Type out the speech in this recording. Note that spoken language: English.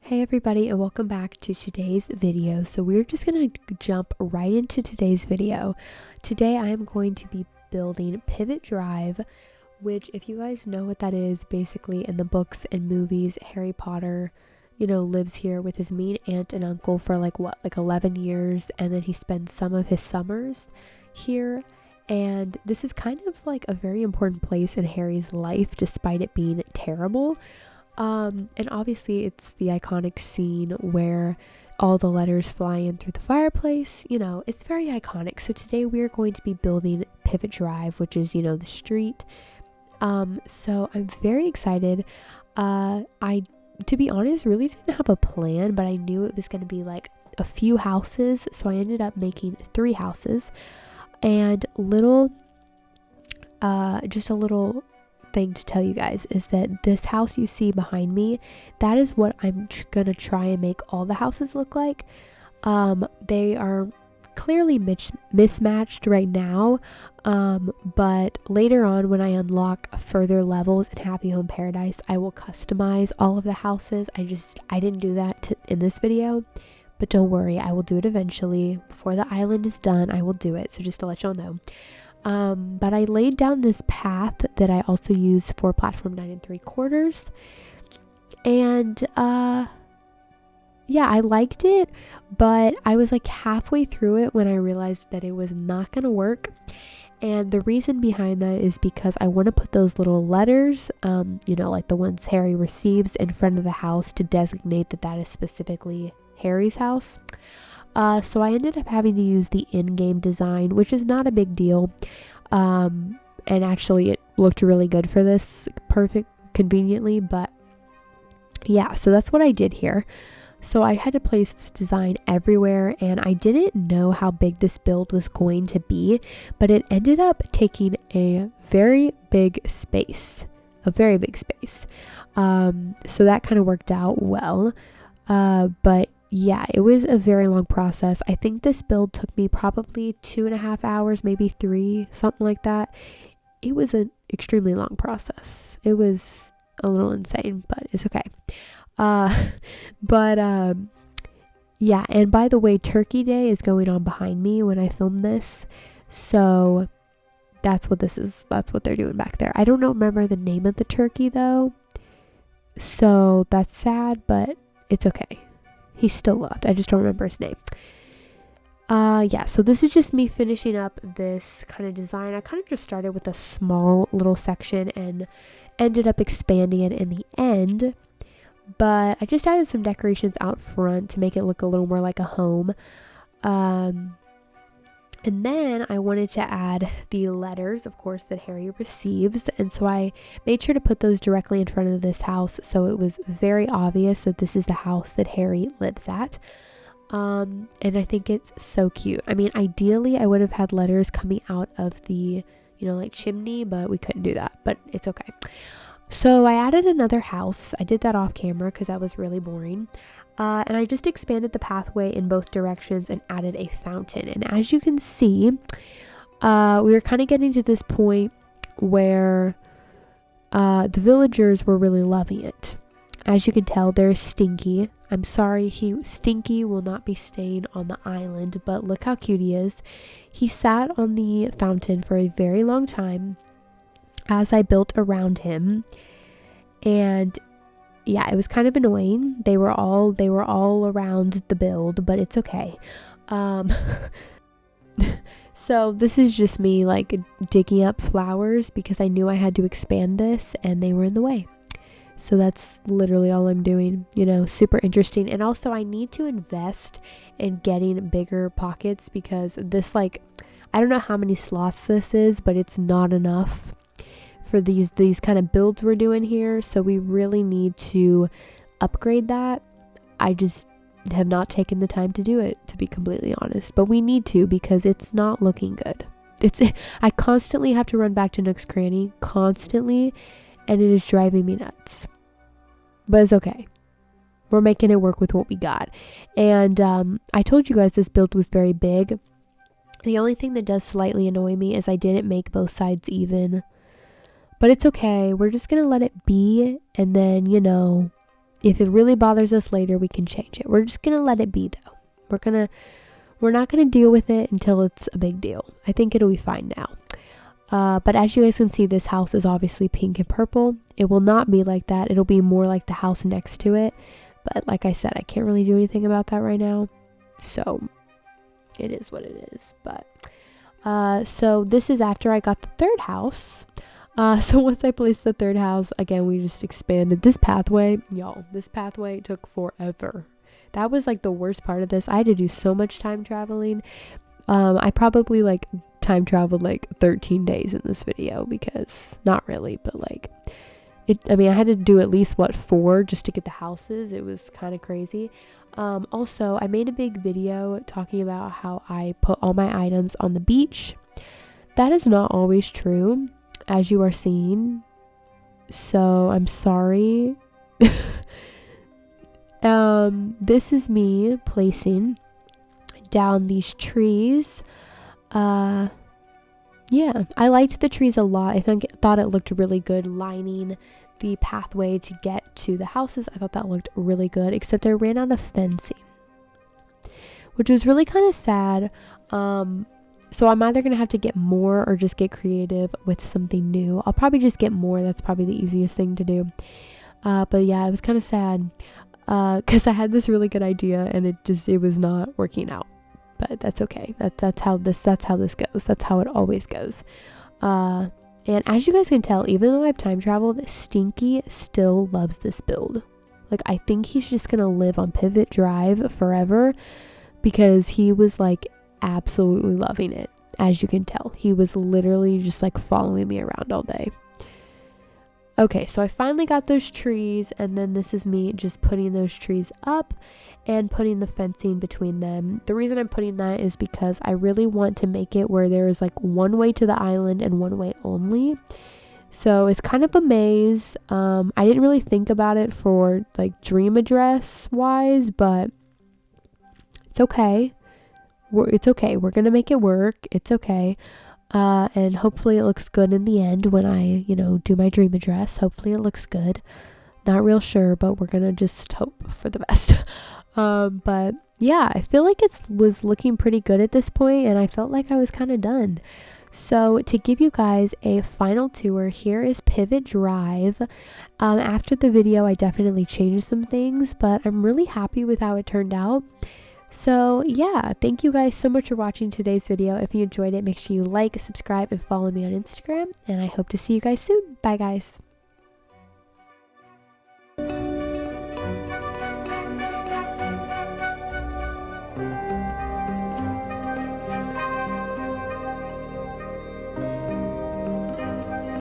Hey everybody, and welcome back to today's video. So we're just going to jump right into today's video. Today I am going to be building Privet Drive, which, if you guys know what that is, basically in the books and movies, Harry Potter, lives here with his mean aunt and uncle for like 11 years, and then he spends some of his summers here. And this is kind of like a very important place in Harry's life, despite it being terrible. And obviously it's the iconic scene where all the letters fly in through the fireplace. It's very iconic. So today we are going to be building Privet Drive, which is, the street. So I'm very excited. To be honest, really didn't have a plan, but I knew it was going to be like a few houses. So I ended up making 3 houses, and just a little thing to tell you guys is that this house you see behind me, that is what I'm gonna try and make all the houses look like. They are clearly mismatched right now, but later on, when I unlock further levels in Happy Home Paradise, I will customize all of the houses. I didn't do that in this video, but don't worry, I will do it eventually. Before the island is done, I will do it, so just to let y'all know. But I laid down this path that I also use for platform 9 3/4, and yeah, I liked it, but I was like halfway through it when I realized that it was not gonna work. And the reason behind that is because I want to put those little letters, like the ones Harry receives, in front of the house to designate that is specifically Harry's house. So I ended up having to use the in-game design, which is not a big deal. And actually it looked really good for this, perfect, conveniently. But yeah, so that's what I did here. So I had to place this design everywhere, and I didn't know how big this build was going to be, but it ended up taking a very big space. So that kind of worked out well. But yeah, it was a very long process. I think this build took me probably 2.5 hours, maybe 3, something like that. It was an extremely long process. It was a little insane, but it's okay. Yeah, and by the way, Turkey Day is going on behind me when I film this. So that's what this is. That's what they're doing back there. I don't remember the name of the turkey though. So that's sad, but it's okay. He's still loved. I just don't remember his name. Yeah, so this is just me finishing up this kind of design. I kind of just started with a small little section and ended up expanding it in the end. But I just added some decorations out front to make it look a little more like a home. And then I wanted to add the letters, of course, that Harry receives. And so I made sure to put those directly in front of this house, so it was very obvious that this is the house that Harry lives at. And I think it's so cute. I mean, ideally, I would have had letters coming out of the, like chimney, but we couldn't do that. But it's okay. So I added another house. I did that off camera because that was really boring. And I just expanded the pathway in both directions and added a fountain. And as you can see, we were kind of getting to this point where the villagers were really loving it. As you can tell, they're stinky. I'm sorry, Stinky will not be staying on the island, but look how cute he is. He sat on the fountain for a very long time as I built around him, and yeah, it was kind of annoying. They were all around the build, but it's okay. So this is just me like digging up flowers because I knew I had to expand this and they were in the way. So that's literally all I'm doing, super interesting. And also I need to invest in getting bigger pockets because this, I don't know how many slots this is, but it's not enough for these kind of builds we're doing here. So we really need to upgrade that. I just have not taken the time to do it, to be completely honest, but we need to because it's not looking good. I constantly have to run back to Nook's Cranny, constantly, and it is driving me nuts, but it's okay. We're making it work with what we got. And I told you guys this build was very big. The only thing that does slightly annoy me is I didn't make both sides even. But it's okay. We're just going to let it be. And then, If it really bothers us later, we can change it. We're just gonna let it be though. We're not gonna deal with it until it's a big deal. I think it'll be fine now. But as you guys can see, this house is obviously pink and purple. It will not be like that. It'll be more like the house next to it. But like I said, I can't really do anything about that right now. So it is what it is. But so this is after I got the third house. So once I placed the third house, again, we just expanded this pathway. Y'all, this pathway took forever. That was like the worst part of this. I had to do so much time traveling. I probably like time traveled like 13 days in this video, because not really, but like I had to do at least 4 just to get the houses. It was kind of crazy. Also, I made a big video talking about how I put all my items on the beach. That is not always true, as you are seeing, so I'm sorry. This is me placing down these trees. Yeah, I liked the trees a lot. I thought it looked really good lining the pathway to get to the houses. I thought that looked really good, except I ran out of fencing, which was really kind of sad. So I'm either gonna have to get more or just get creative with something new. I'll probably just get more. That's probably the easiest thing to do. But yeah, it was kind of sad, because I had this really good idea and it was not working out. But that's okay. That's how this goes. That's how it always goes. And as you guys can tell, even though I've time traveled, Stinky still loves this build. Like, I think he's just gonna live on Privet Drive forever, because he was like absolutely loving it. As you can tell, he was literally just like following me around all day. Okay, so I finally got those trees, and then this is me just putting those trees up and putting the fencing between them. The reason I'm putting that is because I really want to make it where there is like one way to the island and one way only. So it's kind of a maze. I didn't really think about it for like dream address wise, but it's okay. It's okay. We're gonna make it work. It's okay. And hopefully it looks good in the end when I, do my dream address. Hopefully it looks good. Not real sure, but we're gonna just hope for the best. But yeah, I feel like it was looking pretty good at this point, and I felt like I was kind of done. So to give you guys a final tour, here is Privet Drive. After the video, I definitely changed some things, but I'm really happy with how it turned out. So yeah, thank you guys so much for watching today's video. If you enjoyed it, make sure you like, subscribe, and follow me on Instagram, and I hope to see you guys soon. Bye guys.